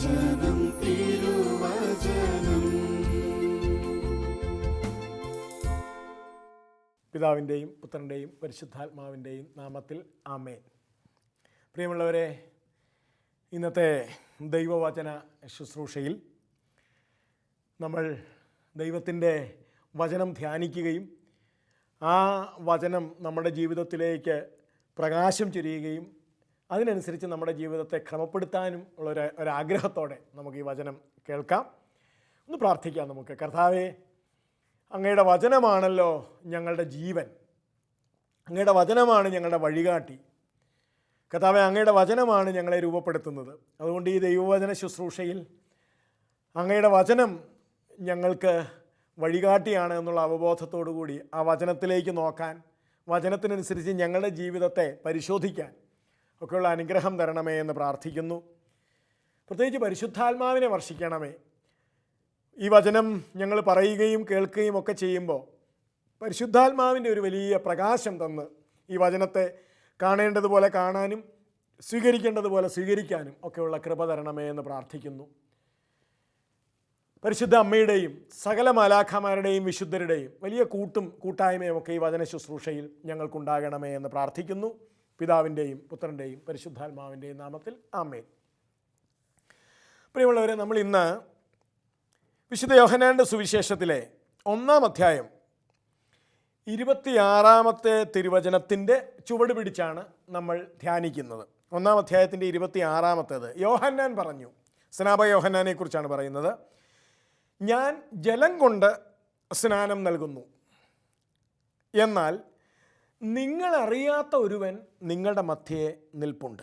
വചനം തിരുവചനം. പിതാവിൻ്റെയും പുത്രൻ്റെയും പരിശുദ്ധാത്മാവിൻ്റെയും നാമത്തിൽ ആമേൻ. പ്രിയമുള്ളവരെ, ഇന്നത്തെ ദൈവവചന ശുശ്രൂഷയിൽ നമ്മൾ ദൈവത്തിൻ്റെ വചനം ധ്യാനിക്കുകയും ആ വചനം നമ്മുടെ ജീവിതത്തിലേക്ക് പ്രകാശം ചൊരിയുകയും അതിനനുസരിച്ച് നമ്മുടെ ജീവിതത്തെ ക്രമപ്പെടുത്താനും ഉള്ള ഒരാഗ്രഹത്തോടെ നമുക്ക് ഈ വചനം കേൾക്കാം. ഒന്ന് പ്രാർത്ഥിക്കാം നമുക്ക്. കർത്താവേ, അങ്ങയുടെ വചനമാണല്ലോ ഞങ്ങളുടെ ജീവൻ, അങ്ങയുടെ വചനമാണ് ഞങ്ങളുടെ വഴികാട്ടി. കർത്താവേ, അങ്ങയുടെ വചനമാണ് ഞങ്ങളെ രൂപപ്പെടുത്തുന്നത്. അതുകൊണ്ട് ഈ ദൈവവചന ശുശ്രൂഷയിൽ അങ്ങയുടെ വചനം ഞങ്ങൾക്ക് വഴികാട്ടിയാണ് എന്നുള്ള അവബോധത്തോടു കൂടി ആ വചനത്തിലേക്ക് നോക്കാൻ, വചനത്തിനനുസരിച്ച് ഞങ്ങളുടെ ജീവിതത്തെ പരിശോധിക്കാൻ ഒക്കെയുള്ള അനുഗ്രഹം തരണമേ എന്ന് പ്രാർത്ഥിക്കുന്നു. പ്രത്യേകിച്ച് പരിശുദ്ധാത്മാവിനെ വർഷിക്കണമേ. ഈ വചനം ഞങ്ങൾ പറയുകയും കേൾക്കുകയും ഒക്കെ ചെയ്യുമ്പോൾ പരിശുദ്ധാത്മാവിൻ്റെ ഒരു വലിയ പ്രകാശം തന്ന് ഈ വചനത്തെ കാണേണ്ടതുപോലെ കാണാനും സ്വീകരിക്കേണ്ടതുപോലെ സ്വീകരിക്കാനും ഒക്കെയുള്ള കൃപ തരണമേ എന്ന് പ്രാർത്ഥിക്കുന്നു. പരിശുദ്ധ അമ്മയുടെയും സകല മാലാഖമാരുടെയും വിശുദ്ധരുടെയും വലിയ കൂട്ടായ്മയും ഒക്കെ ഈ വചന ശുശ്രൂഷയിൽ ഞങ്ങൾക്കുണ്ടാകണമേ എന്ന് പ്രാർത്ഥിക്കുന്നു. പിതാവിൻ്റെയും പുത്രൻ്റെയും പരിശുദ്ധാത്മാവിൻ്റെയും നാമത്തിൽ ആമേൻ. പ്രിയമുള്ളവരെ, നമ്മൾ ഇന്ന് വിശുദ്ധ യോഹന്നാന്റെ സുവിശേഷത്തിലെ 1-ാം അധ്യായം 26-ാമത്തെ തിരുവചനത്തിൻ്റെ ചുവട് പിടിച്ചാണ് നമ്മൾ ധ്യാനിക്കുന്നത്. 1-ാം അധ്യായത്തിൻ്റെ 26-ാമത്തേത് യോഹന്നാൻ പറഞ്ഞു. സ്നാപക യോഹന്നാനെ കുറിച്ചാണ് പറയുന്നത്. ഞാൻ ജലം കൊണ്ട് സ്നാനം നൽകുന്നു, എന്നാൽ നിങ്ങളറിയാത്ത ഒരുവൻ നിങ്ങളുടെ മധ്യേ നിൽപ്പുണ്ട്.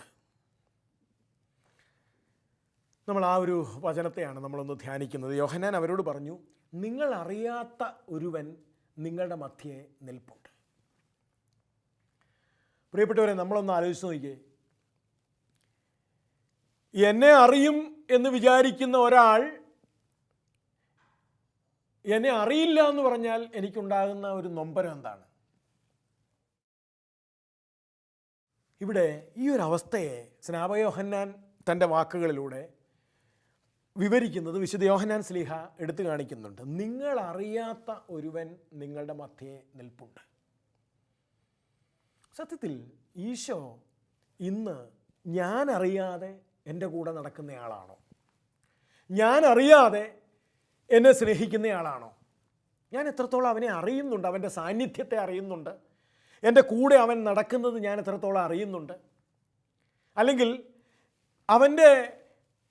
നമ്മൾ ആ ഒരു വചനത്തെയാണ് നമ്മളൊന്ന് ധ്യാനിക്കുന്നത്. യോഹന്നാൻ അവരോട് പറഞ്ഞു, നിങ്ങളറിയാത്ത ഒരുവൻ നിങ്ങളുടെ മധ്യേ നിൽപ്പുണ്ട്. പ്രിയപ്പെട്ടവരെ, നമ്മളൊന്ന് ആലോചിച്ച് നോക്കിയേ. എന്നെ അറിയും എന്ന് വിചാരിക്കുന്ന ഒരാൾ എന്നെ അറിയില്ല എന്ന് പറഞ്ഞാൽ എനിക്കുണ്ടാകുന്ന ഒരു നൊമ്പരം എന്താണ്? ഇവിടെ ഈ ഒരു അവസ്ഥയെ സ്നാപക യോഹന്നാൻ തൻ്റെ വാക്കുകളിലൂടെ വിവരിക്കുന്നത് വിശുദ്ധ യോഹന്നാൻ ശ്ലീഹ എടുത്തു കാണിക്കുന്നുണ്ട്. നിങ്ങളറിയാത്ത ഒരുവൻ നിങ്ങളുടെ മധ്യേ നിൽപ്പുണ്ട്. സത്യത്തിൽ ഈശോ ഇന്ന് ഞാൻ അറിയാതെ എൻ്റെ കൂടെ നടക്കുന്നയാളാണോ? ഞാൻ അറിയാതെ എന്നെ സ്നേഹിക്കുന്നയാളാണോ? ഞാൻ എത്രത്തോളം അവനെ അറിയുന്നുണ്ട്, അവൻ്റെ സാന്നിധ്യത്തെ അറിയുന്നുണ്ട്, എൻ്റെ കൂടെ അവൻ നടക്കുന്നത് ഞാൻ എത്രത്തോളം അറിയുന്നുണ്ട്, അല്ലെങ്കിൽ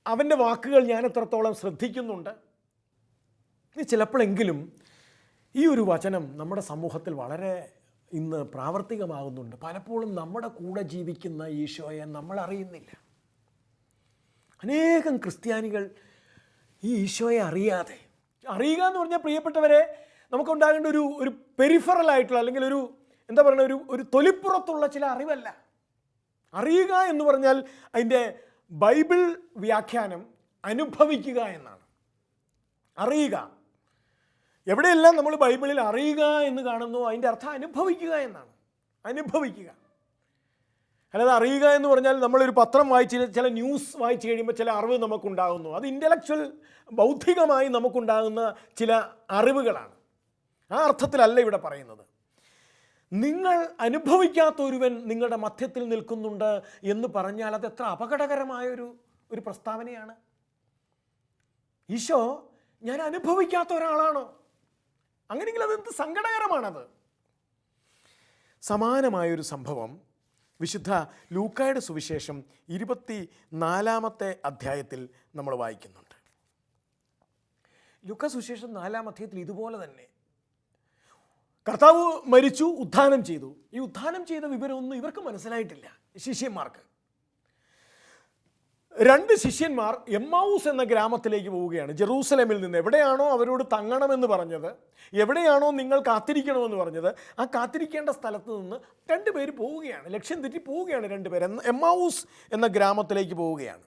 അവൻ്റെ വാക്കുകൾ ഞാൻ എത്രത്തോളം ശ്രദ്ധിക്കുന്നുണ്ട്? ഇനി ചിലപ്പോഴെങ്കിലും ഈ ഒരു വചനം നമ്മുടെ സമൂഹത്തിൽ വളരെ ഇന്ന് പ്രാവർത്തികമാകുന്നുണ്ട്. പലപ്പോഴും നമ്മുടെ കൂടെ ജീവിക്കുന്ന ഈശോയെ നമ്മൾ അറിയുന്നില്ല. അനേകം ക്രിസ്ത്യാനികൾ ഈ ഈശോയെ അറിയാതെ, അറിയുക എന്ന് പറഞ്ഞാൽ പ്രിയപ്പെട്ടവരെ, നമുക്കുണ്ടാകേണ്ട ഒരു പെരിഫറലായിട്ടുള്ള അല്ലെങ്കിൽ എന്താ പറയുക, ഒരു തൊലിപ്പുറത്തുള്ള ചില അറിവല്ല. അറിയുക എന്ന് പറഞ്ഞാൽ അതിൻ്റെ ബൈബിൾ വ്യാഖ്യാനം അനുഭവിക്കുക എന്നാണ്. അറിയുക, എവിടെയെല്ലാം നമ്മൾ ബൈബിളിൽ അറിയുക എന്ന് കാണുന്നു അതിൻ്റെ അർത്ഥം അനുഭവിക്കുക എന്നാണ്. അനുഭവിക്കുക, അല്ലാതെ അറിയുക എന്ന് പറഞ്ഞാൽ നമ്മളൊരു പത്രം വായിച്ച് ചില ന്യൂസ് വായിച്ച് കഴിയുമ്പോൾ ചില അറിവ് നമുക്കുണ്ടാകുന്നു. അത് ഇൻ്റലക്ച്വൽ ബൗദ്ധികമായി നമുക്കുണ്ടാകുന്ന ചില അറിവുകളാണ്. ആ അർത്ഥത്തിലല്ല ഇവിടെ പറയുന്നത്. നിങ്ങൾ അനുഭവിക്കാത്ത ഒരുവൻ നിങ്ങളുടെ മധ്യത്തിൽ നിൽക്കുന്നുണ്ട് എന്ന് പറഞ്ഞാൽ അത് എത്ര അപകടകരമായൊരു പ്രസ്താവനയാണ്. ഈശോ ഞാൻ അനുഭവിക്കാത്ത ഒരാളാണോ? അങ്ങനെയെങ്കിൽ അതെന്ത് സങ്കടകരമാണത്. സമാനമായൊരു സംഭവം വിശുദ്ധ ലൂക്കായുടെ സുവിശേഷം 24-ാമത്തെ അധ്യായത്തിൽ നമ്മൾ വായിക്കുന്നുണ്ട്. ലൂക്കാ സുവിശേഷം 4-ാം അധ്യായത്തിൽ ഇതുപോലെ തന്നെ കർത്താവ് മരിച്ചു, ഉത്ഥാനം ചെയ്തു. ഈ ഉത്ഥാനം ചെയ്ത വിവരമൊന്നും ഇവർക്ക് മനസ്സിലായിട്ടില്ല, ശിഷ്യന്മാർക്ക്. 2 ശിഷ്യന്മാർ എമ്മാവൂസ് എന്ന ഗ്രാമത്തിലേക്ക് പോവുകയാണ്. ജെറൂസലേമിൽ നിന്ന് എവിടെയാണോ അവരോട് തങ്ങണമെന്ന് പറഞ്ഞത്, എവിടെയാണോ നിങ്ങൾ കാത്തിരിക്കണമെന്ന് പറഞ്ഞത്, ആ കാത്തിരിക്കേണ്ട സ്ഥലത്ത് നിന്ന് 2 പേര് പോവുകയാണ്. ലക്ഷ്യം തെറ്റി പോവുകയാണ് 2 പേര്. എമ്മാവൂസ് എന്ന ഗ്രാമത്തിലേക്ക് പോവുകയാണ്.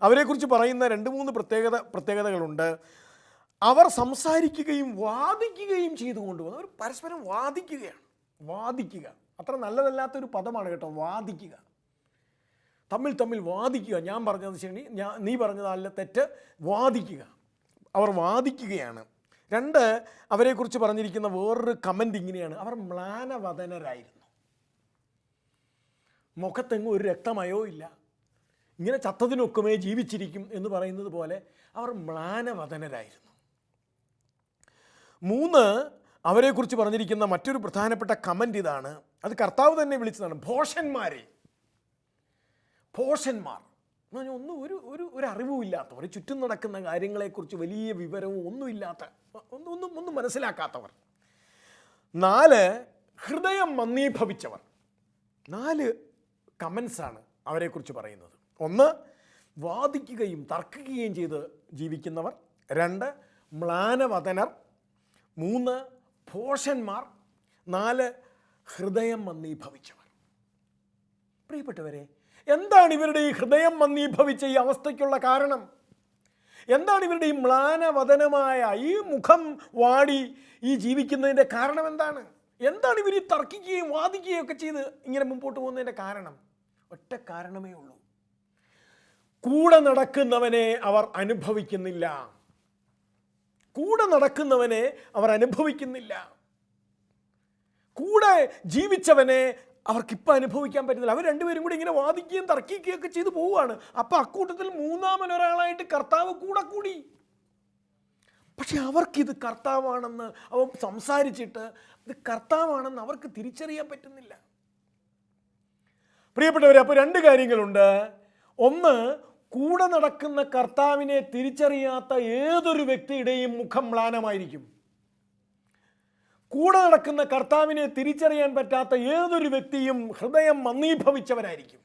അവരെക്കുറിച്ച് പറയുന്ന 2-3 പ്രത്യേകതകളുണ്ട്. അവർ സംസാരിക്കുകയും വാദിക്കുകയും ചെയ്തുകൊണ്ട് പോകുന്നു. അവർ പരസ്പരം വാദിക്കുകയാണ്. വാദിക്കുക അത്ര നല്ലതല്ലാത്തൊരു പദമാണ് കേട്ടോ, വാദിക്കുക. തമ്മിൽ വാദിക്കുക. ഞാൻ പറഞ്ഞത് ശരി, നീ പറഞ്ഞതല്ല തെറ്റ്, വാദിക്കുക. അവർ വാദിക്കുകയാണ്. 2, അവരെക്കുറിച്ച് പറഞ്ഞിരിക്കുന്ന വേറൊരു കമൻ്റ് ഇങ്ങനെയാണ്: അവർ മ്ലാനവദനരായിരുന്നു. മുഖത്തെങ്ങും ഒരു രക്തമയോ ഇല്ല, ഇങ്ങനെ ചത്തതിനൊക്കുമേ ജീവിച്ചിരിക്കും എന്ന് പറയുന്നത് പോലെ അവർ മ്ലാനവദനരായിരുന്നു. 3, അവരെക്കുറിച്ച് പറഞ്ഞിരിക്കുന്ന മറ്റൊരു പ്രധാനപ്പെട്ട കമൻ്റ് ഇതാണ്. അത് കർത്താവ് തന്നെ വിളിച്ചതാണ്: ഭോഷന്മാർ എന്ന് പറഞ്ഞാൽ ഒരു അറിവുമില്ലാത്തവർ, ചുറ്റും നടക്കുന്ന കാര്യങ്ങളെക്കുറിച്ച് വലിയ വിവരവും ഒന്നും മനസ്സിലാക്കാത്തവർ. 4, ഹൃദയം മന്ദീഭവിച്ചവർ. 4 കമൻസാണ് അവരെക്കുറിച്ച് പറയുന്നത്. 1, വാദിക്കുകയും തർക്കിക്കുകയും ചെയ്ത് ജീവിക്കുന്നവർ. 2, മ്ലാനവദനർ. 3, ഭോഷന്മാർ. 4, ഹൃദയം മന്ദീഭവിച്ചവർ. പ്രിയപ്പെട്ടവരെ, എന്താണ് ഇവരുടെ ഈ ഹൃദയം മന്ദീഭവിച്ച ഈ അവസ്ഥയ്ക്കുള്ള കാരണം? എന്താണ് ഇവരുടെ ഈ മ്ലാനവദനമായ ഈ മുഖം വാടി ഈ ജീവിക്കുന്നതിൻ്റെ കാരണം എന്താണ്? എന്താണ് ഇവർ ഈ തർക്കിക്കുകയും വാദിക്കുകയും ഒക്കെ ചെയ്ത് ഇങ്ങനെ മുമ്പോട്ട് പോകുന്നതിൻ്റെ കാരണം? ഒറ്റ കാരണമേ ഉള്ളൂ: കൂടെ നടക്കുന്നവനെ അവർ അനുഭവിക്കുന്നില്ല. കൂടെ നടക്കുന്നവനെ അവർ അനുഭവിക്കുന്നില്ല. കൂടെ ജീവിച്ചവനെ അവർക്കിപ്പോൾ അനുഭവിക്കാൻ പറ്റുന്നില്ല. അവർ രണ്ടുപേരും കൂടി ഇങ്ങനെ വാദിക്കുകയും തർക്കിക്കുകയും ഒക്കെ ചെയ്തു പോവുകയാണ്. അപ്പം അക്കൂട്ടത്തിൽ മൂന്നാമനൊരാളായിട്ട് കർത്താവ് കൂടി. പക്ഷെ അവർക്കിത് കർത്താവാണെന്ന് അവൻ സംസാരിച്ചിട്ട് ഇത് കർത്താവാണെന്ന് അവർക്ക് തിരിച്ചറിയാൻ പറ്റുന്നില്ല. പ്രിയപ്പെട്ടവരെ, അപ്പോൾ 2 കാര്യങ്ങളുണ്ട്. 1, കൂടെ നടക്കുന്ന കർത്താവിനെ തിരിച്ചറിയാത്ത ഏതൊരു വ്യക്തിയുടെയും മുഖം മ്ലാനമായിരിക്കും. കൂടെ നടക്കുന്ന കർത്താവിനെ തിരിച്ചറിയാൻ പറ്റാത്ത ഏതൊരു വ്യക്തിയും ഹൃദയം മന്ദീഭവിച്ചവരായിരിക്കും.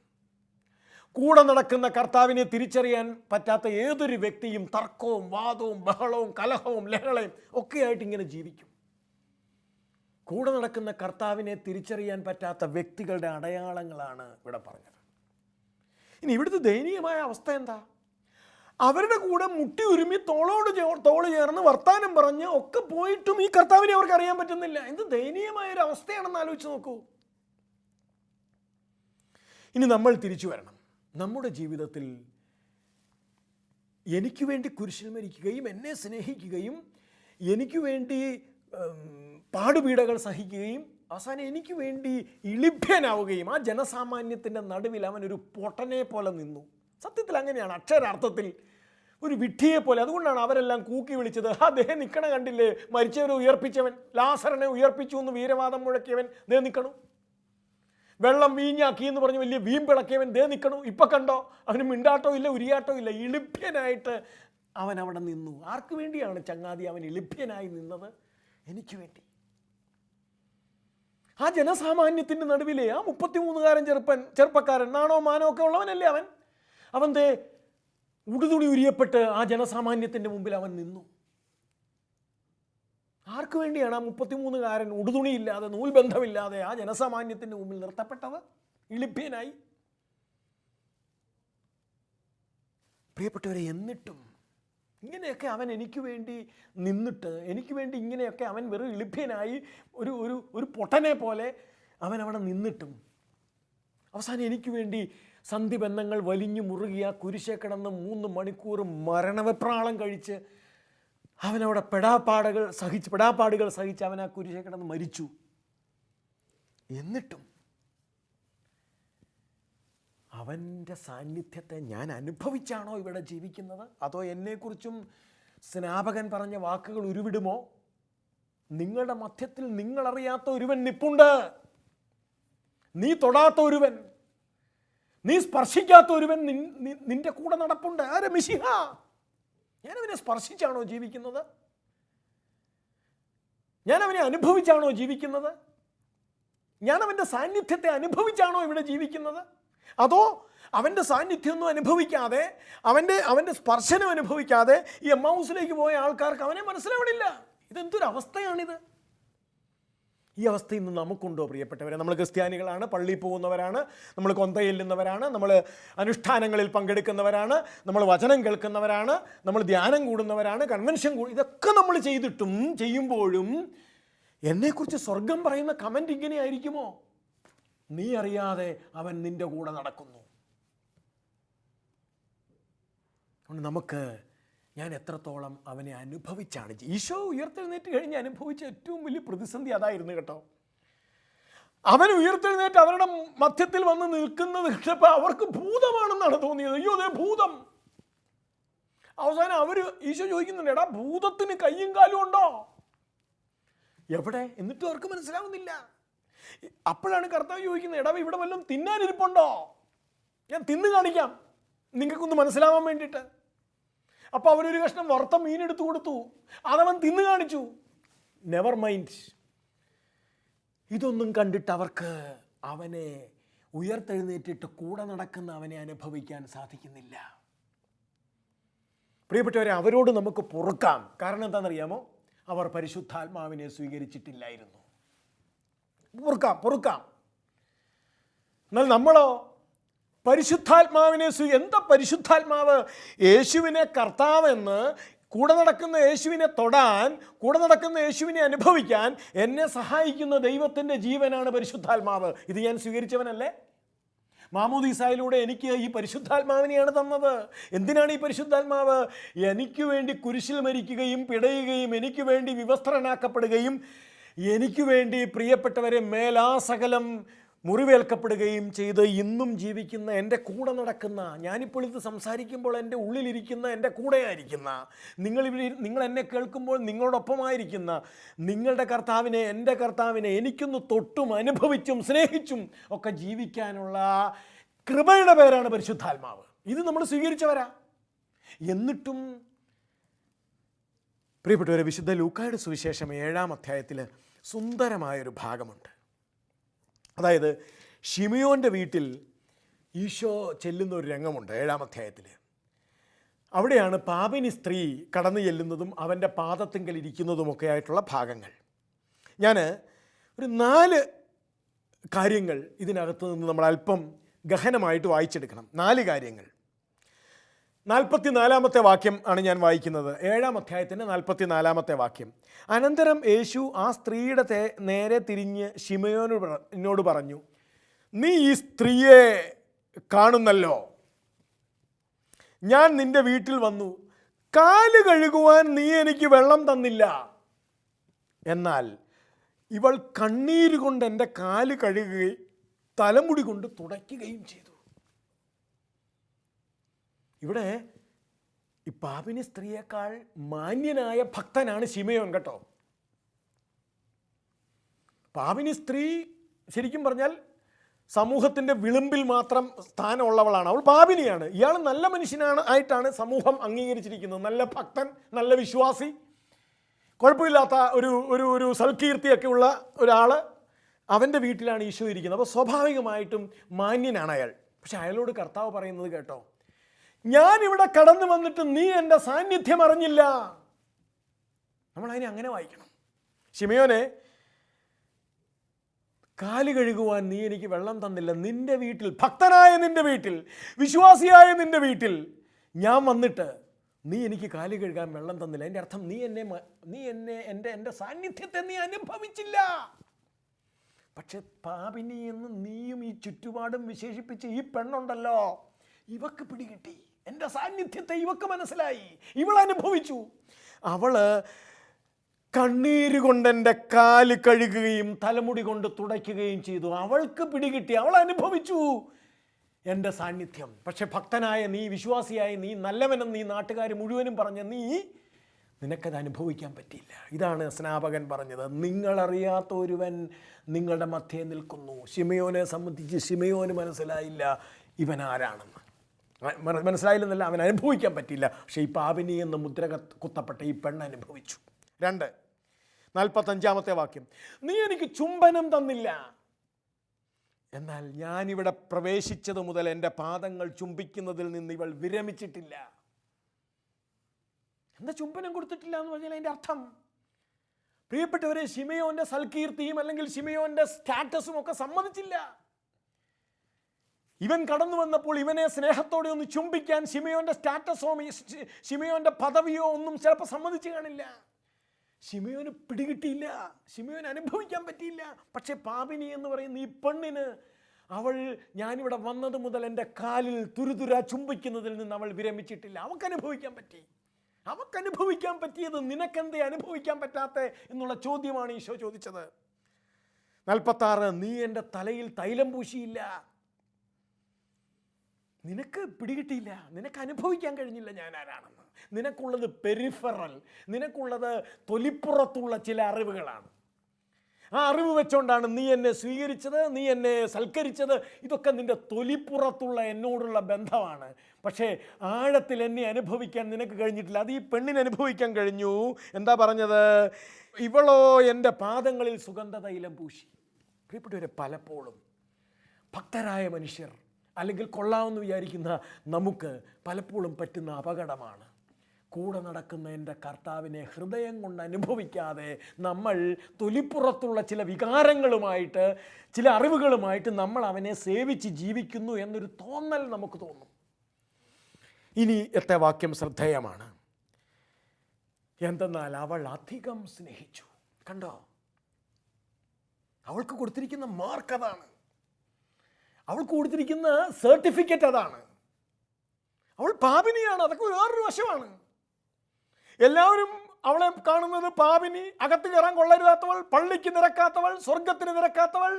കൂടെ നടക്കുന്ന കർത്താവിനെ തിരിച്ചറിയാൻ പറ്റാത്ത ഏതൊരു വ്യക്തിയും തർക്കവും വാദവും ബഹളവും കലഹവും ലഹളയും ഒക്കെയായിട്ട് ഇങ്ങനെ ജീവിക്കും. കൂടെ നടക്കുന്ന കർത്താവിനെ തിരിച്ചറിയാൻ പറ്റാത്ത വ്യക്തികളുടെ അടയാളങ്ങളാണ് ഇവിടെ പറഞ്ഞത്. ഇനി ഇവിടുത്തെ ദയനീയമായ അവസ്ഥ എന്താ? അവരുടെ കൂടെ മുട്ടി ഉരുമി തോള് ചേർന്ന് വർത്താനം പറഞ്ഞ് ഒക്കെ പോയിട്ടും ഈ കർത്താവിനെ അവർക്ക് അറിയാൻ പറ്റുന്നില്ല. എന്ത് ദയനീയമായൊരു അവസ്ഥയാണെന്ന് ആലോചിച്ച് നോക്കൂ. ഇനി നമ്മൾ തിരിച്ചു വരണം. നമ്മുടെ ജീവിതത്തിൽ എനിക്ക് വേണ്ടി കുരിശിൽ മരിക്കുകയും എന്നെ സ്നേഹിക്കുകയും എനിക്ക് വേണ്ടി പാടുപീഡകൾ സഹിക്കുകയും അവസാനം എനിക്ക് വേണ്ടി ഇളിഭ്യനാവുകയും ആ ജനസാമാന്യത്തിൻ്റെ നടുവിൽ അവൻ ഒരു പൊട്ടനെ പോലെ നിന്നു. സത്യത്തിൽ അങ്ങനെയാണ്, അക്ഷരാർത്ഥത്തിൽ ഒരു വിഡ്ഢിയെ പോലെ. അതുകൊണ്ടാണ് അവരെല്ലാം കൂക്കി വിളിച്ചത്, അദ്ദേഹം നിൽക്കണ കണ്ടില്ലേ, മരിച്ചവരെ ഉയർപ്പിച്ചവൻ, ലാസറിനെ ഉയർപ്പിച്ചു എന്ന് വീരവാദം മുഴക്കിയവൻ ദേ നിൽക്കണു, വെള്ളം വീഞ്ഞാക്കി എന്ന് പറഞ്ഞ് വലിയ വീമ്പിളക്കിയവൻ ദേ നിൽക്കണു, ഇപ്പം കണ്ടോ അവന് മിണ്ടാട്ടോ ഇല്ല ഉരിയാട്ടോ ഇല്ല, ഇളിഭ്യനായിട്ട് അവൻ അവിടെ നിന്നു. ആർക്ക് വേണ്ടിയാണ് ചങ്ങാതി അവൻ ഇളിഭ്യനായി നിന്നത്? എനിക്ക് വേണ്ടി. ആ ജനസാമാന്യത്തിൻ്റെ നടുവിലെ ആ 33കാരൻ ചെറുപ്പക്കാരൻ, നാണോ മാനോ ഒക്കെ ഉള്ളവനല്ലേ അവൻ. അവൻ്റെ ഉടുതുണി ഉരിയപ്പെട്ട് ആ ജനസാമാന്യത്തിൻ്റെ മുമ്പിൽ അവൻ നിന്നു. ആർക്ക് വേണ്ടിയാണ് ആ 33കാരൻ ഉടുതുണിയില്ലാതെ നൂൽബന്ധമില്ലാതെ ആ ജനസാമാന്യത്തിൻ്റെ മുമ്പിൽ നിർത്തപ്പെട്ടത്? ഇളിഭ്യനായി. പ്രിയപ്പെട്ടവരെ, എന്നിട്ടും ഇങ്ങനെയൊക്കെ അവൻ എനിക്ക് വേണ്ടി നിന്നിട്ട് എനിക്ക് വേണ്ടി ഇങ്ങനെയൊക്കെ അവൻ വെറും ഇളിഭ്യനായി ഒരു പൊട്ടനെ പോലെ അവൻ അവിടെ നിന്നിട്ടും അവസാനം എനിക്ക് വേണ്ടി സന്ധിബന്ധങ്ങൾ വലിഞ്ഞു മുറുകിയ കുരിശെ കിടന്ന് 3 മണിക്കൂർ മരണവെപ്രാളം കഴിച്ച് അവനവിടെ പെടാപ്പാടുകൾ സഹിച്ച് അവൻ ആ കുരിശെ കിടന്ന് മരിച്ചു. എന്നിട്ടും അവൻ്റെ സാന്നിധ്യത്തെ ഞാൻ അനുഭവിച്ചാണോ ഇവിടെ ജീവിക്കുന്നത്? അതോ എന്നെക്കുറിച്ചും സ്നാപകൻ പറഞ്ഞ വാക്കുകൾ ഉരുവിടുമോ? നിങ്ങളുടെ മധ്യത്തിൽ നിങ്ങളറിയാത്ത ഒരുവൻ നിപ്പുണ്ട്, നീ തൊടാത്ത ഒരുവൻ, നീ സ്പർശിക്കാത്ത ഒരുവൻ നിന്റെ കൂടെ നടപ്പുണ്ട്. ആരെ? മിശിഹ. ഞാനവനെ സ്പർശിച്ചാണോ ജീവിക്കുന്നത്? ഞാനവനെ അനുഭവിച്ചാണോ ജീവിക്കുന്നത്? ഞാനവൻ്റെ സാന്നിധ്യത്തെ അനുഭവിച്ചാണോ ഇവിടെ ജീവിക്കുന്നത്? അതോ അവൻ്റെ സാന്നിധ്യമൊന്നും അനുഭവിക്കാതെ അവൻ്റെ സ്പർശനം അനുഭവിക്കാതെ ഈ എമ്മൗസിലേക്ക് പോയ ആൾക്കാർക്ക് അവനെ മനസ്സിലാവണില്ല. ഇതെന്തൊരവസ്ഥയാണിത്? ഈ അവസ്ഥ ഇന്ന് നമുക്കുണ്ടോ പ്രിയപ്പെട്ടവരെ? നമ്മൾ ക്രിസ്ത്യാനികളാണ്, പള്ളിയിൽ പോകുന്നവരാണ്, നമ്മൾ കൊന്തയെല്ലുന്നവരാണ്, നമ്മൾ അനുഷ്ഠാനങ്ങളിൽ പങ്കെടുക്കുന്നവരാണ്, നമ്മൾ വചനം കേൾക്കുന്നവരാണ്, നമ്മൾ ധ്യാനം കൂടുന്നവരാണ്, കൺവെൻഷൻ ഇതൊക്കെ നമ്മൾ ചെയ്യുമ്പോഴും എന്നെക്കുറിച്ച് സ്വർഗം പറയുന്ന കമൻറ്റ് ഇങ്ങനെ ആയിരിക്കുമോ? നീ അറിയാതെ അവൻ നിൻ്റെ കൂടെ നടക്കുന്നു. അതുകൊണ്ട് നമുക്ക് ഞാൻ എത്രത്തോളം അവനെ അനുഭവിച്ചാണ്. ഈശോ ഉയർത്തെഴുന്നേറ്റ് കഴിഞ്ഞ് അനുഭവിച്ച ഏറ്റവും വലിയ പ്രതിസന്ധി അതായിരുന്നു കേട്ടോ. അവൻ ഉയർത്തെഴുന്നേറ്റ് അവരുടെ മധ്യത്തിൽ വന്ന് നിൽക്കുന്നത് കണ്ടപ്പോൾ അവർക്ക് ഭൂതമാണെന്നാണ് തോന്നിയത്. അയ്യോ അതേ ഭൂതം. അവസാനം ഈശോ ചോദിക്കുന്നുണ്ട്, എടാ ഭൂതത്തിന് കയ്യും കാലും ഉണ്ടോ? എവിടെ? എന്നിട്ടും അവർക്ക് മനസ്സിലാവുന്നില്ല. അപ്പോഴാണ് കർത്താവ് ചോദിക്കുന്നത്, എടാ ഇവിടെ വല്ലതും തിന്നാനിരിപ്പുണ്ടോ? ഞാൻ തിന്നു കാണിക്കാം നിങ്ങൾക്കൊന്ന് മനസ്സിലാവാൻ വേണ്ടിയിട്ട്. അപ്പോൾ അവരൊരു കഷ്ണം വറുത്ത മീനെടുത്ത് കൊടുത്തു, അതവൻ തിന്നു കാണിച്ചു. Never mind. ഇതൊന്നും കണ്ടിട്ട് അവർക്ക് അവനെ ഉയർത്തെഴുന്നേറ്റിട്ട് കൂടെ നടക്കുന്ന അവനെ അനുഭവിക്കാൻ സാധിക്കുന്നില്ല. പ്രിയപ്പെട്ടവരെ, അവരോട് നമുക്ക് പൊറുക്കാം. കാരണം എന്താണെന്നറിയാമോ? അവർ പരിശുദ്ധാത്മാവിനെ സ്വീകരിച്ചിട്ടില്ലായിരുന്നു. പൊറുക്കാം. എന്നാൽ നമ്മളോ പരിശുദ്ധാത്മാവിനെ എന്താ പരിശുദ്ധാത്മാവ്? യേശുവിനെ കർത്താവെന്ന്, കൂടെ നടക്കുന്ന യേശുവിനെ തൊടാൻ, കൂടെ നടക്കുന്ന യേശുവിനെ അനുഭവിക്കാൻ എന്നെ സഹായിക്കുന്ന ദൈവത്തിൻ്റെ ജീവനാണ് പരിശുദ്ധാത്മാവ്. ഇത് ഞാൻ സ്വീകരിച്ചവനല്ലേ? മാമോദീസായിലൂടെ എനിക്ക് ഈ പരിശുദ്ധാത്മാവിനെയാണ് തന്നത്. എന്തിനാണ് ഈ പരിശുദ്ധാത്മാവ്? എനിക്ക് വേണ്ടി കുരിശിൽ മരിക്കുകയും പിടയുകയും എനിക്ക് വേണ്ടി വിവസ്ത്രനാക്കപ്പെടുകയും എനിക്ക് വേണ്ടി പ്രിയപ്പെട്ടവരെ മേലാസകലം മുറിവേൽക്കപ്പെടുകയും ചെയ്ത് ഇന്നും ജീവിക്കുന്ന, എൻ്റെ കൂടെ നടക്കുന്ന, ഞാനിപ്പോൾ ഇത് സംസാരിക്കുമ്പോൾ എൻ്റെ ഉള്ളിലിരിക്കുന്ന, എൻ്റെ കൂടെയായിരിക്കുന്ന, നിങ്ങൾ എന്നെ കേൾക്കുമ്പോൾ നിങ്ങളോടൊപ്പമായിരിക്കുന്ന നിങ്ങളുടെ കർത്താവിനെ, എൻ്റെ കർത്താവിനെ എനിക്കൊന്ന് തൊട്ടും അനുഭവിച്ചും സ്നേഹിച്ചും ഒക്കെ ജീവിക്കാനുള്ള കൃപയുടെ പേരാണ് പരിശുദ്ധാത്മാവ്. ഇത് നമ്മൾ സ്വീകരിച്ചവരാ. എന്നിട്ടും പ്രിയപ്പെട്ടവരെ, വിശുദ്ധ ലൂക്കായുടെ സുവിശേഷം 7-ാം അധ്യായത്തിൽ സുന്ദരമായൊരു ഭാഗമുണ്ട്. അതായത് ശിമിയോൻ്റെ വീട്ടിൽ ഈശോ ചെല്ലുന്ന ഒരു രംഗമുണ്ട് 7-ാം അധ്യായത്തിൽ. അവിടെയാണ് പാപിനി സ്ത്രീ കടന്നു ചെല്ലുന്നതും അവൻ്റെ പാദത്തിങ്കൽ ഇരിക്കുന്നതുമൊക്കെ ആയിട്ടുള്ള ഭാഗങ്ങൾ. ഞാൻ ഒരു 4 കാര്യങ്ങൾ ഇതിനകത്ത് നിന്ന് നമ്മൾ അല്പം ഗഹനമായിട്ട് വായിച്ചെടുക്കണം. 4 കാര്യങ്ങൾ. 44-ാമത്തെ വാക്യം ആണ് ഞാൻ വായിക്കുന്നത്. 7-ാം അധ്യായത്തിൻ്റെ 44-ാമത്തെ വാക്യം. അനന്തരം യേശു ആ സ്ത്രീയുടെ നേരെ തിരിഞ്ഞ് ശിമയോനോട് പറഞ്ഞു, നീ ഈ സ്ത്രീയെ കാണുന്നല്ലോ. ഞാൻ നിന്റെ വീട്ടിൽ വന്നു, കാല് കഴുകുവാൻ നീ എനിക്ക് വെള്ളം തന്നില്ല. എന്നാൽ ഇവൾ കണ്ണീര് കൊണ്ട് എൻ്റെ കാല് കഴുകുകയും തലമുടി കൊണ്ട് തുടയ്ക്കുകയും ചെയ്തു. ഇവിടെ ഈ പാപിനി സ്ത്രീയേക്കാൾ മാന്യനായ ഭക്തനാണ് ശിമയോൻ കേട്ടോ. പാപിനി സ്ത്രീ ശരിക്കും പറഞ്ഞാൽ സമൂഹത്തിൻ്റെ വിളിമ്പിൽ മാത്രം സ്ഥാനമുള്ളവളാണ്. അവൾ പാപിനിയാണ്. ഇയാൾ നല്ല മനുഷ്യനാണ് ആയിട്ടാണ് സമൂഹം അംഗീകരിച്ചിരിക്കുന്നത്. നല്ല ഭക്തൻ, നല്ല വിശ്വാസി, കുഴപ്പമില്ലാത്ത ഒരു സൽകീർത്തിയൊക്കെ ഉള്ള ഒരാൾ. അവൻ്റെ വീട്ടിലാണ് ഈശോ ഇരിക്കുന്നത്. അപ്പോൾ സ്വാഭാവികമായിട്ടും മാന്യനാണ് അയാൾ. പക്ഷെ അയാളോട് കർത്താവ് പറയുന്നത് കേട്ടോ, ഞാനിവിടെ കടന്നു വന്നിട്ട് നീ എൻ്റെ സാന്നിധ്യം അറിഞ്ഞില്ല. നമ്മളതിനെ അങ്ങനെ വായിക്കണം. ശിമയോനെ, കാല് കഴുകുവാൻ നീ എനിക്ക് വെള്ളം തന്നില്ല. നിൻ്റെ വീട്ടിൽ, ഭക്തനായ നിൻ്റെ വീട്ടിൽ, വിശ്വാസിയായ നിൻ്റെ വീട്ടിൽ ഞാൻ വന്നിട്ട് നീ എനിക്ക് കാല് കഴുകാൻ വെള്ളം തന്നില്ല. എൻ്റെ അർത്ഥം നീ എന്നെ എൻ്റെ സാന്നിധ്യത്തെ നീ അനുഭവിച്ചില്ല. പക്ഷെ പാപിനി എന്ന് നീയും ഈ ചുറ്റുപാടും വിശേഷിപ്പിച്ച് ഈ പെണ്ണുണ്ടല്ലോ, ഇവക്ക് പിടികിട്ടി. എൻ്റെ സാന്നിധ്യത്തെ ഇവക്ക് മനസ്സിലായി, ഇവൾ അനുഭവിച്ചു. അവള് കണ്ണീര് കൊണ്ട് എൻ്റെ കാല് കഴുകുകയും തലമുടി കൊണ്ട് തുടയ്ക്കുകയും ചെയ്തു. അവൾക്ക് പിടികിട്ടി, അവൾ അനുഭവിച്ചു എൻ്റെ സാന്നിധ്യം. പക്ഷെ ഭക്തനായ നീ, വിശ്വാസിയായ നീ, നല്ലവനെന്ന് നീ നാട്ടുകാർ മുഴുവനും പറഞ്ഞ നിനക്കത് അനുഭവിക്കാൻ പറ്റിയില്ല. ഇതാണ് സ്നാപകൻ പറഞ്ഞത്, നിങ്ങളറിയാത്ത ഒരുവൻ നിങ്ങളുടെ മധ്യേ നിൽക്കുന്നു. ശിമയോനെ സംബന്ധിച്ച് ശിമയോന് മനസ്സിലായില്ല ഇവൻ ആരാണെന്ന്. മനസ്സിലായില്ലെന്നല്ല, അവൻ അനുഭവിക്കാൻ പറ്റിയില്ല. പക്ഷേ ഈ പാപിനി എന്ന് മുദ്ര കുത്തപ്പെട്ട ഈ പെണ്ണ് അനുഭവിച്ചു. 2, 45-ാമത്തെ വാക്യം. നീ എനിക്ക് ചുംബനം തന്നില്ല. എന്നാൽ ഞാനിവിടെ പ്രവേശിച്ചത് മുതൽ എൻ്റെ പാദങ്ങൾ ചുംബിക്കുന്നതിൽ നിന്ന് ഇവൾ വിരമിച്ചിട്ടില്ല. എന്താ ചുംബനം കൊടുത്തിട്ടില്ല എന്ന് പറഞ്ഞാൽ അതിൻ്റെ അർത്ഥം? പ്രിയപ്പെട്ടവരെ, ശിമയോൻ്റെ സൽകീർത്തിയും അല്ലെങ്കിൽ ശിമയോൻ്റെ സ്റ്റാറ്റസും ഒക്കെ സമ്മതിച്ചില്ല. ഇവൻ കടന്നു വന്നപ്പോൾ ഇവനെ സ്നേഹത്തോടെ ഒന്ന് ചുംബിക്കാൻ ശിമയോൻ്റെ സ്റ്റാറ്റസോ ശിമയോൻ്റെ പദവിയോ ഒന്നും ചിലപ്പോൾ സമ്മതിച്ചു കാണില്ല. ശിമയോന് പിടികിട്ടിയില്ല, ശിമയോന് അനുഭവിക്കാൻ പറ്റിയില്ല. പക്ഷെ പാപിനി എന്ന് പറയുന്ന ഈ പെണ്ണിന് അവൾ ഞാനിവിടെ വന്നത് മുതൽ എൻ്റെ കാലിൽ തുരുതുര ചുംബിക്കുന്നതിൽ നിന്ന് അവൾ വിരമിച്ചിട്ടില്ല. അവൾക്കനുഭവിക്കാൻ പറ്റിയത് നിനക്കെന്തേ അനുഭവിക്കാൻ പറ്റാത്ത എന്നുള്ള ചോദ്യമാണ് ഈശോ ചോദിച്ചത്. 46, നീ എൻ്റെ തലയിൽ തൈലം പൂശിയില്ല. നിനക്ക് പിടികിട്ടിയില്ല, നിനക്ക് അനുഭവിക്കാൻ കഴിഞ്ഞില്ല ഞാൻ ആരാണെന്ന്. നിനക്കുള്ളത് പെരിഫറൽ, നിനക്കുള്ളത് തൊലിപ്പുറത്തുള്ള ചില അറിവുകളാണ്. ആ അറിവ് വെച്ചുകൊണ്ടാണ് നീ എന്നെ സ്വീകരിച്ചത്, നീ എന്നെ സൽക്കരിച്ചത്. ഇതൊക്കെ നിൻ്റെ തൊലിപ്പുറത്തുള്ള എന്നോടുള്ള ബന്ധമാണ്. പക്ഷേ ആഴത്തിൽ എന്നെ അനുഭവിക്കാൻ നിനക്ക് കഴിഞ്ഞിട്ടില്ല. അത് ഈ പെണ്ണിന് അനുഭവിക്കാൻ കഴിഞ്ഞു. എന്താ പറഞ്ഞത്? ഇവളോ എൻ്റെ പാദങ്ങളിൽ സുഗന്ധതൈലം പൂശി. പ്രിയപ്പെട്ടവരെ, പലപ്പോഴും ഭക്തരായ മനുഷ്യർ അല്ലെങ്കിൽ കൊള്ളാമെന്ന് വിചാരിക്കുന്ന നമുക്ക് പലപ്പോഴും പറ്റുന്ന അപകടമാണ്, കൂടെ നടക്കുന്ന എൻ്റെ കർത്താവിനെ ഹൃദയം കൊണ്ട് അനുഭവിക്കാതെ നമ്മൾ തൊലിപ്പുറത്തുള്ള ചില വികാരങ്ങളുമായിട്ട്, ചില അറിവുകളുമായിട്ട് നമ്മൾ അവനെ സേവിച്ച് ജീവിക്കുന്നു എന്നൊരു തോന്നൽ നമുക്ക് തോന്നും. ഇനി എത്ത വാക്യം ശ്രദ്ധേയമാണ്. എന്തെന്നാൽ അവൾ അധികം സ്നേഹിച്ചു. കണ്ടോ, അവൾക്ക് കൊടുത്തിരിക്കുന്ന മാർക്ക് അതാണ്, അവൾക്ക് കൊടുത്തിരിക്കുന്ന സർട്ടിഫിക്കറ്റ് അതാണ്. അവൾ പാപിനിയാണ്, അതൊക്കെ വേറൊരു വശമാണ്. എല്ലാവരും അവളെ കാണുന്നത് പാപിനി, അകത്ത് കയറാൻ കൊള്ളരുതാത്തവൾ, പള്ളിക്ക് നിരക്കാത്തവൾ, സ്വർഗത്തിന് നിരക്കാത്തവൾ,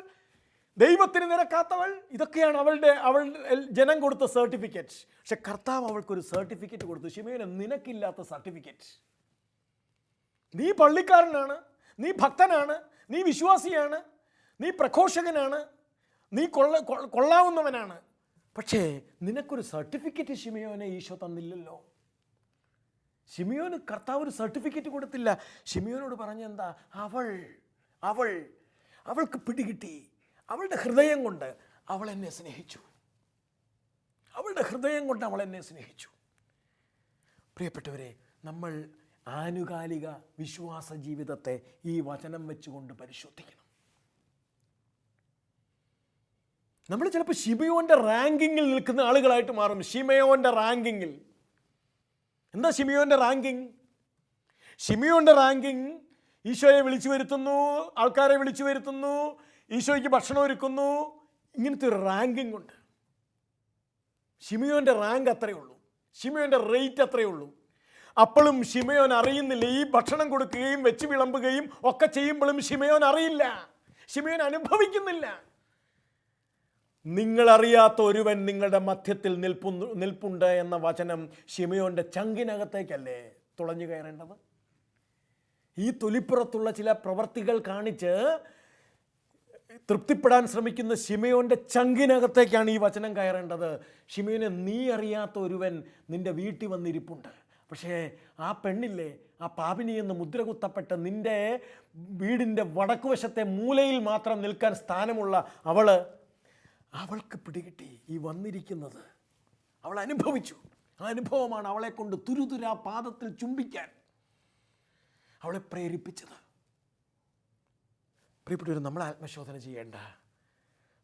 ദൈവത്തിന് നിരക്കാത്തവൾ. ഇതൊക്കെയാണ് അവൾ ജനം കൊടുത്ത സർട്ടിഫിക്കറ്റ്. പക്ഷെ കർത്താവ് അവൾക്കൊരു സർട്ടിഫിക്കറ്റ് കൊടുത്തു. ശിമയോനെ, നിനക്കില്ലാത്ത സർട്ടിഫിക്കറ്റ്. നീ പള്ളിക്കാരനാണ്, നീ ഭക്തനാണ്, നീ വിശ്വാസിയാണ്, നീ പ്രഘോഷകനാണ്, നീ കൊള്ളാവുന്നവനാണ്. പക്ഷേ നിനക്കൊരു സർട്ടിഫിക്കറ്റ് ശിമയോനെ ഈശോ തന്നില്ലല്ലോ. ശിമയോന് കർത്താവ് ഒരു സർട്ടിഫിക്കറ്റ് കൊടുത്തില്ല. ശിമയോനോട് പറഞ്ഞെന്താ? അവൾക്ക് പിടികിട്ടി. അവളുടെ ഹൃദയം കൊണ്ട് അവൾ എന്നെ സ്നേഹിച്ചു. അവളുടെ ഹൃദയം കൊണ്ട് അവൾ എന്നെ സ്നേഹിച്ചു. പ്രിയപ്പെട്ടവരെ, നമ്മൾ ആനുകാലിക വിശ്വാസ ജീവിതത്തെ ഈ വചനം വെച്ചുകൊണ്ട് പരിശോധിക്കണം. നമ്മൾ ചിലപ്പോൾ ശിമയോൻ്റെ റാങ്കിങ്ങിൽ നിൽക്കുന്ന ആളുകളായിട്ട് മാറും. ശിമയോൻ്റെ റാങ്കിങ്ങിൽ എന്താ ശിമയോൻ്റെ റാങ്കിങ്? ശിമയോൻ്റെ റാങ്കിങ് ഈശോയെ വിളിച്ചു വരുത്തുന്നു, ആൾക്കാരെ വിളിച്ചു വരുത്തുന്നു, ഈശോയ്ക്ക് ഭക്ഷണം ഒരുക്കുന്നു. ഇങ്ങനത്തെ ഒരു റാങ്കിങ് ഉണ്ട്. ശിമയോൻ്റെ റാങ്ക് അത്രയേ ഉള്ളൂ, ശിമയോൻ്റെ റേറ്റ് അത്രയേ ഉള്ളൂ. അപ്പോഴും ശിമയോൻ അറിയുന്നില്ല. ഈ ഭക്ഷണം കൊടുക്കുകയും വെച്ച് വിളമ്പുകയും ഒക്കെ ചെയ്യുമ്പോഴും ശിമയോൻ അറിയില്ല, ശിമയോൻ അനുഭവിക്കുന്നില്ല. നിങ്ങളറിയാത്ത ഒരുവൻ നിങ്ങളുടെ മധ്യത്തിൽ നിൽപ്പുണ്ട് എന്ന വചനം ശിമയോൻ്റെ ചങ്കിനകത്തേക്കല്ലേ തുളഞ്ഞു കയറേണ്ടത്? ഈ തൊലിപ്പുറത്തുള്ള ചില പ്രവർത്തികൾ കാണിച്ച് തൃപ്തിപ്പെടാൻ ശ്രമിക്കുന്ന ശിമയോൻ്റെ ചങ്കിനകത്തേക്കാണ് ഈ വചനം കയറേണ്ടത്. ശിമയോനെ, നീ അറിയാത്ത ഒരുവൻ നിൻ്റെ വീട്ടിൽ വന്നിരിപ്പുണ്ട്. പക്ഷേ ആ പെണ്ണില്ലേ, ആ പാപിനി എന്ന് മുദ്ര കുത്തപ്പെട്ട് നിൻ്റെ വീടിൻ്റെ വടക്കുവശത്തെ മൂലയിൽ മാത്രം നിൽക്കാൻ സ്ഥാനമുള്ള അവൾക്ക് പിടികിട്ടി ഈ വന്നിരിക്കുന്നത്. അവൾ അനുഭവിച്ചു. ആ അനുഭവമാണ് അവളെ കൊണ്ട് തുരുതുര പാദത്തിൽ ചുംബിക്കാൻ അവളെ പ്രേരിപ്പിച്ചത്. പ്രിയപ്പെട്ടവർ, നമ്മൾ ആത്മശോധന ചെയ്യേണ്ട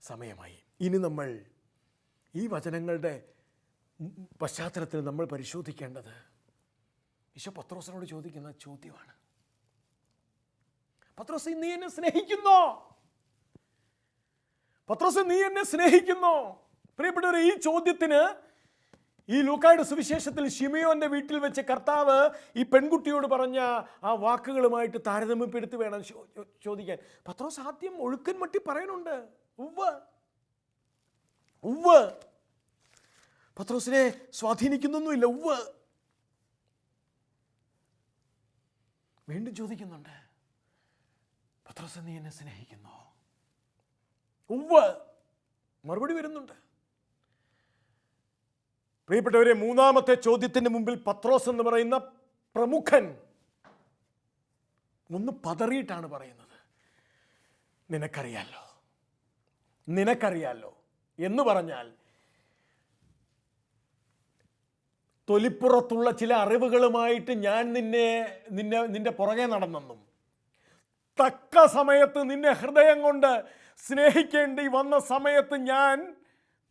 സമയമായി. ഇനി നമ്മൾ ഈ വചനങ്ങളുടെ പശ്ചാത്തലത്തിൽ നമ്മൾ പരിശോധിക്കേണ്ടത് ഈശോ പത്രോസിനോട് ചോദിക്കുന്ന ചോദ്യമാണ്. പത്രോസ്, നീ എന്നെ സ്നേഹിക്കുന്നോ? പത്രോസ്, നീ എന്നെ സ്നേഹിക്കുന്നോ? പ്രിയപ്പെട്ടവർ, ഈ ചോദ്യത്തിന് ഈ ലൂക്കായുടെ സുവിശേഷത്തിൽ ശിമയോന്റെ വീട്ടിൽ വെച്ച് കർത്താവ് ഈ പെൺകുട്ടിയോട് പറഞ്ഞ ആ വാക്കുകളുമായിട്ട് താരതമ്യപ്പെടുത്തി വേണം ചോദിക്കാൻ. പത്രോസ് ആദ്യം ഒഴുക്കൻ മട്ടി പറയുന്നുണ്ട്, ഉവ്വ് ഉവ്വ്. പത്രോസിനെ സ്വാധീനിക്കുന്നൊന്നുമില്ല, ഉവ്വ്. വീണ്ടും ചോദിക്കുന്നുണ്ട്, പത്രോസ്, നീ എന്നെ സ്നേഹിക്കുന്നോ? ഉവ്വ്. മറുപടി വരുന്നുണ്ട്. പ്രിയപ്പെട്ടവരെ, മൂന്നാമത്തെ ചോദ്യത്തിന് മുമ്പിൽ പത്രോസ് എന്ന് പറയുന്ന പ്രമുഖൻ ഒന്ന് പതറിയിട്ടാണ് പറയുന്നത്, നിനക്കറിയാലോ എന്ന് പറഞ്ഞാൽ തൊലിപ്പുറത്തുള്ള ചില അറിവുകളുമായിട്ട് ഞാൻ നിന്റെ പുറകെ നടന്നെന്നും തക്ക സമയത്ത് നിന്നെ ഹൃദയം കൊണ്ട് സ്നേഹിക്കേണ്ടി വന്ന സമയത്ത് ഞാൻ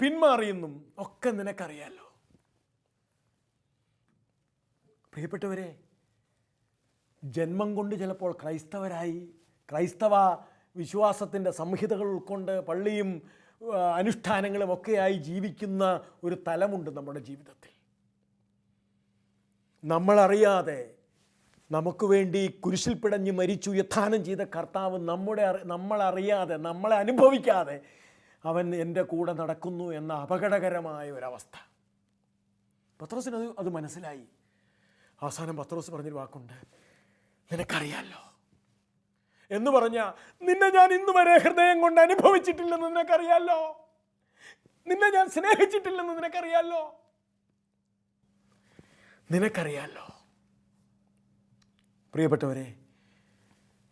പിന്മാറിയെന്നും ഒക്കെ നിനക്കറിയാലോ. പ്രിയപ്പെട്ടവരെ, ജന്മം കൊണ്ട് ചിലപ്പോൾ ക്രൈസ്തവ വിശ്വാസത്തിൻ്റെ സംഹിതകൾ ഉൾക്കൊണ്ട് പള്ളിയും അനുഷ്ഠാനങ്ങളും ഒക്കെയായി ജീവിക്കുന്ന ഒരു തലമുണ്ട് നമ്മുടെ ജീവിതത്തിൽ. നമ്മളറിയാതെ നമുക്ക് വേണ്ടി കുരിശിൽ പിടഞ്ഞ് മരിച്ചു ഉത്ഥാനം ചെയ്ത കർത്താവ് നമ്മളറിയാതെ, നമ്മളെ അനുഭവിക്കാതെ അവൻ എൻ്റെ കൂടെ നടക്കുന്നു എന്ന അപകടകരമായ ഒരവസ്ഥ. പത്രോസിന് അത് മനസ്സിലായി. അവസാനം പത്രോസ് പറഞ്ഞൊരു വാക്കുണ്ട്, നിനക്കറിയാലോ എന്ന് പറഞ്ഞാൽ, നിന്നെ ഞാൻ ഇന്ന് വരെ ഹൃദയം കൊണ്ട് അനുഭവിച്ചിട്ടില്ലെന്ന് നിനക്കറിയാലോ, നിന്നെ ഞാൻ സ്നേഹിച്ചിട്ടില്ലെന്ന് നിനക്കറിയാലോ. പ്രിയപ്പെട്ടവരെ,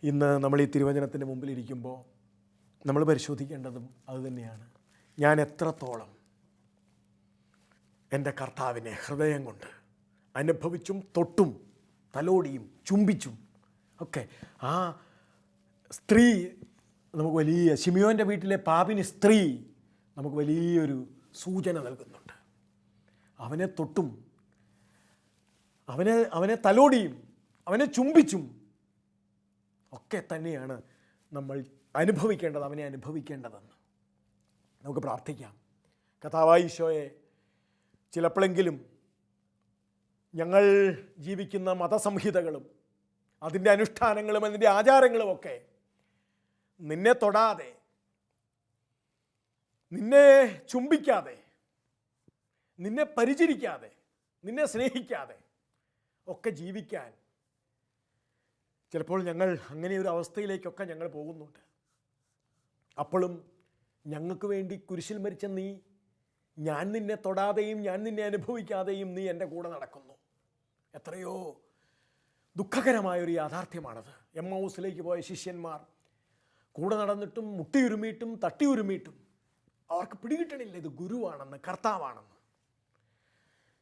ഇന്ന് നമ്മൾ ഈ തിരുവചനത്തിൻ്റെ മുമ്പിൽ ഇരിക്കുമ്പോൾ നമ്മൾ പരിശോധിക്കേണ്ടതും അതുതന്നെയാണ്. ഞാൻ എത്രത്തോളം എൻ്റെ കർത്താവിനെ ഹൃദയം കൊണ്ട് അനുഭവിച്ചും തൊട്ടും തലോടിയും ചുംബിച്ചും ഒക്കെ. ആ സ്ത്രീ നമുക്ക് വലിയ, ശിമിയോൻ്റെ വീട്ടിലെ പാപിനി സ്ത്രീ നമുക്ക് വലിയൊരു സൂചന നൽകുന്നുണ്ട്. അവനെ തൊട്ടും അവനെ തലോടിയും അവനെ ചുംബിച്ചും ഒക്കെ തന്നെയാണ് നമ്മൾ അനുഭവിക്കേണ്ടത്, അവനെ അനുഭവിക്കേണ്ടതെന്ന് നമുക്ക് പ്രാർത്ഥിക്കാം. കർത്താവായ ഈശോയെ, ചിലപ്പോഴെങ്കിലും ഞങ്ങൾ ജീവിക്കുന്ന മതസംഹിതകളും അതിൻ്റെ അനുഷ്ഠാനങ്ങളും അതിൻ്റെ ആചാരങ്ങളുമൊക്കെ നിന്നെ തൊടാതെ, നിന്നെ ചുംബിക്കാതെ, നിന്നെ പരിചരിക്കാതെ, നിന്നെ സ്നേഹിക്കാതെ ഒക്കെ ജീവിക്കാൻ ചിലപ്പോൾ ഞങ്ങൾ അങ്ങനെ ഒരു അവസ്ഥയിലേക്കൊക്കെ ഞങ്ങൾ പോകുന്നുണ്ട്. അപ്പോഴും ഞങ്ങൾക്ക് വേണ്ടി കുരിശിൽ മരിച്ച നീ, ഞാൻ നിന്നെ തൊടാതെയും ഞാൻ നിന്നെ അനുഭവിക്കാതെയും നീ എൻ്റെ കൂടെ നടക്കുന്നു. എത്രയോ ദുഃഖകരമായൊരു യാഥാർത്ഥ്യമാണത്. എമ്മൗസിലേക്ക് പോയ ശിഷ്യന്മാർ കൂടെ നടന്നിട്ടും മുട്ടിയുരുമിയിട്ടും തട്ടിയുരുമിയിട്ടും അവർക്ക് പിടികിട്ടണില്ല ഇത് ഗുരുവാണെന്ന്, കർത്താവാണെന്ന്.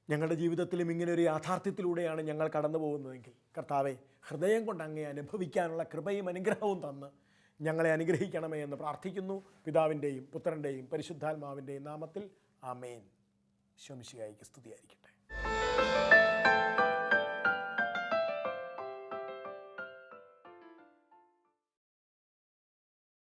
ഞങ്ങളുടെ ജീവിതത്തിലും ഇങ്ങനെ ഒരു യാഥാർത്ഥ്യത്തിലൂടെയാണ് ഞങ്ങൾ കടന്നു പോകുന്നതെങ്കിൽ, കർത്താവെ, ഹൃദയം കൊണ്ട് അങ്ങേ അനുഭവിക്കാനുള്ള കൃപയും അനുഗ്രഹവും തന്ന് ഞങ്ങളെ അനുഗ്രഹിക്കണമേ എന്ന് പ്രാർത്ഥിക്കുന്നു. പിതാവിൻ്റെയും പുത്രൻ്റെയും പരിശുദ്ധാത്മാവിൻ്റെയും നാമത്തിൽ ആമേൻ. ഈശോ മിശിഹായ്ക്ക് സ്തുതിയായിരിക്കട്ടെ.